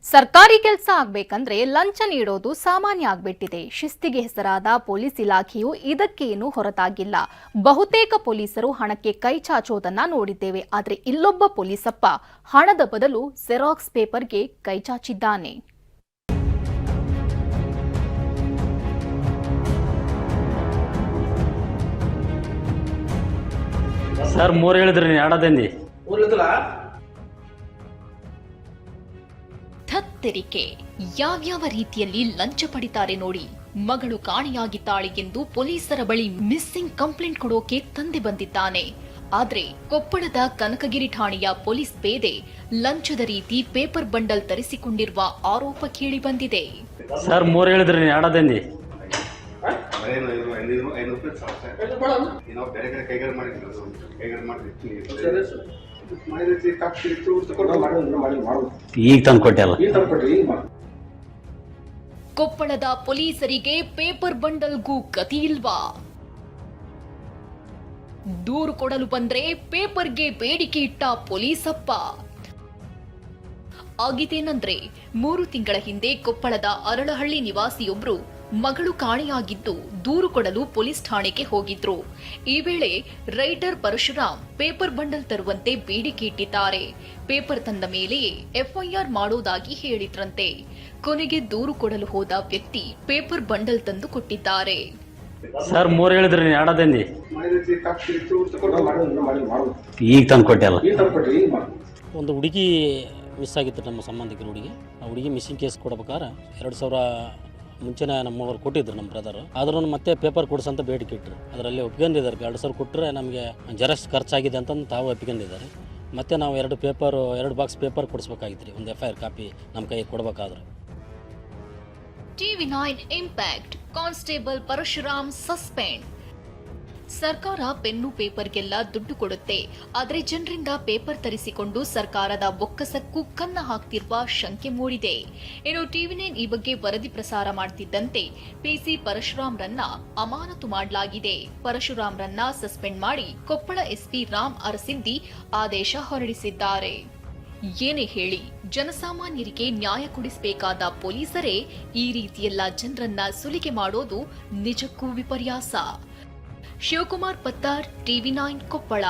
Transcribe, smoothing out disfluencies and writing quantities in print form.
ಸರ್ಕಾರಿ ಕೆಲಸ ಆಗ್ಬೇಕಂದ್ರೆ ಲಂಚ ನೀಡೋದು ಸಾಮಾನ್ಯ ಆಗ್ಬಿಟ್ಟಿದೆ. ಶಿಸ್ತಿಗೆ ಹೆಸರಾದ ಪೊಲೀಸ್ ಇಲಾಖೆಯು ಇದಕ್ಕೇನು ಹೊರತಾಗಿಲ್ಲ. ಬಹುತೇಕ ಪೊಲೀಸರು ಹಣಕ್ಕೆ ಕೈ ಚಾಚೋದನ್ನ ನೋಡಿದ್ದೇವೆ. ಆದರೆ ಇಲ್ಲೊಬ್ಬ ಪೊಲೀಸಪ್ಪ ಹಣದ ಬದಲು ಜೆರಾಕ್ಸ್ ಪೇಪರ್ಗೆ ಕೈ ಚಾಚಿದ್ದಾನೆ. ಸರ್ 3 ಹೇಳಿದ್ರಿ ಎರಡದೇಂದಿ ಥತ್ತೆರಿಕೆ ಯಾವ್ಯಾವ ರೀತಿಯಲ್ಲಿ ಲಂಚ ಪಡಿತಾರೆ ನೋಡಿ. ಮಗಳು ಕಾಣೆಯಾಗಿದ್ದಾಳೆ ಎಂದು ಪೊಲೀಸರ ಬಳಿ ಮಿಸ್ಸಿಂಗ್ ಕಂಪ್ಲೇಂಟ್ ಕೊಡೋಕೆ ತಂದೆ ಬಂದಿದ್ದಾನೆ. ಆದ್ರೆ ಕೊಪ್ಪಳದ ಕನಕಗಿರಿ ಠಾಣೆಯ ಪೊಲೀಸ್ ಪೇದೆ ಲಂಚದ ರೀತಿ ಪೇಪರ್ ಬಂಡಲ್ ತರಿಸಿಕೊಂಡಿರುವ ಆರೋಪ ಕೇಳಿ ಬಂದಿದೆ. ಸರ್ 3 ಹೇಳಿದ್ರಿ ಎರಡದೇಂದಿ ಈಗ ತಂದು ಕೊಟ್ಟಲ್ಲ. ಕೊಪ್ಪಳದ ಪೊಲೀಸರಿಗೆ ಪೇಪರ್ ಬಂಡಲ್ಗೂ ಗತಿ ಇಲ್ವಾ? ದೂರು ಕೊಡಲು ಬಂದ್ರೆ ಪೇಪರ್ಗೆ ಬೇಡಿಕೆ ಇಟ್ಟ ಪೊಲೀಸಪ್ಪ. ಆಗಿತೇನಂದ್ರೆ 3 ತಿಂಗಳ ಹಿಂದೆ ಕೊಪ್ಪಳದ ಅರಳಹಳ್ಳಿ ನಿವಾಸಿಯೊಬ್ರು ಮಗಳು ಕಾಣೆಯಾಗಿದ್ದು ದೂರು ಕೊಡಲು ಪೊಲೀಸ್ ಠಾಣೆಗೆ ಹೋಗಿದ್ರು. ಈ ವೇಳೆ ರೈಟರ್ ಪರಶುರಾಮ್ ಪೇಪರ್ ಬಂಡಲ್ ತರುವಂತೆ ಬೇಡಿಕೆ ಇಟ್ಟಿದ್ದಾರೆ. ಪೇಪರ್ ತಂದ ಮೇಲೆಯೇ ಎಫ್ಐಆರ್ ಮಾಡೋದಾಗಿ ಹೇಳಿದ್ರಂತೆ. ಕೊನೆಗೆ ದೂರು ಕೊಡಲು ಹೋದ ವ್ಯಕ್ತಿ ಪೇಪರ್ ಬಂಡಲ್ ತಂದು ಕೊಟ್ಟಿದ್ದಾರೆ. ಸರ್ 3 ಹೇಳಿದ್ರಿ ಎರಡದೇಂದಿ ಈಗ ತಂದು ಕೊಟ್ಟಲ್ಲ. ಒಂದು ಹುಡುಗಿ ಮಿಸ್ ಆಗಿತ್ತು, ನಮ್ಮ ಸಂಬಂಧಿಕರ ಹುಡುಗಿ. ಆ ಹುಡುಗಿ ಮಿಸ್ಸಿಂಗ್ ಕೇಸ್ ಕೊಡ್ಬೇಕಾದ್ರೆ 2000 ಮುಂಚೆನೇ ನಮ್ಮವರು ಕೊಟ್ಟಿದ್ರು, ನಮ್ಮ ಬ್ರದರ್. ಆದ್ರೂ ಮತ್ತೆ ಪೇಪರ್ ಕೊಡಿಸಂತ ಬೇಡಿಕೆ ಇಟ್ಟರು. ಅದರಲ್ಲಿ ಒಪ್ಕೊಂಡಿದ್ದಾರೆ. 2000 ಕೊಟ್ಟರೆ ನಮಗೆ ಜೆರಾಕ್ಸ್ ಖರ್ಚಾಗಿದೆ ಅಂತಂದು ತಾವು ಒಪ್ಕೊಂಡಿದ್ದಾರೆ. ಮತ್ತೆ ನಾವು 2 ಬಾಕ್ಸ್ ಪೇಪರ್ ಕೊಡಿಸ್ಬೇಕಾಗಿತ್ತು. ಒಂದು FIR ಕಾಪಿ ನಮ್ಮ ಕೈಗೆ ಕೊಡಬೇಕಾದ್ರೆ. TV9 impact constable Parashuram suspend. ಸರ್ಕಾರ ಪೆನ್ನು ಪೇಪರ್ಗೆಲ್ಲ ದುಡ್ಡು ಕೊಡುತ್ತೆ, ಆದರೆ ಜನರಿಂದ ಪೇಪರ್ ತರಿಸಿಕೊಂಡು ಸರ್ಕಾರದ ಬೊಕ್ಕಸಕ್ಕೂ ಕನ್ನ ಹಾಕ್ತಿರುವ ಶಂಕೆ ಮೂಡಿದೆ. ಇನ್ನು TV9 ಈ ಬಗ್ಗೆ ವರದಿ ಪ್ರಸಾರ ಮಾಡುತ್ತಿದ್ದಂತೆ PC ಪರಶುರಾಮ್ರನ್ನ ಅಮಾನತು ಮಾಡಲಾಗಿದೆ. ಪರಶುರಾಮ್ರನ್ನ ಸಸ್ಪೆಂಡ್ ಮಾಡಿ ಕೊಪ್ಪಳ SP ರಾಮ್ ಅರಸಿದ್ದಿ ಆದೇಶ ಹೊರಡಿಸಿದ್ದಾರೆ. ಏನೇ ಹೇಳಿ, ಜನಸಾಮಾನ್ಯರಿಗೆ ನ್ಯಾಯ ಕೊಡಿಸಬೇಕಾದ ಪೊಲೀಸರೇ ಈ ರೀತಿಯೆಲ್ಲ ಜನರನ್ನ ಸುಲಿಗೆ ಮಾಡೋದು ನಿಜಕ್ಕೂ ವಿಪರ್ಯಾಸ. ಶಿವಕುಮಾರ್ ಪತ್ತಾರ್, TV9 ಕೊಪ್ಪಳ.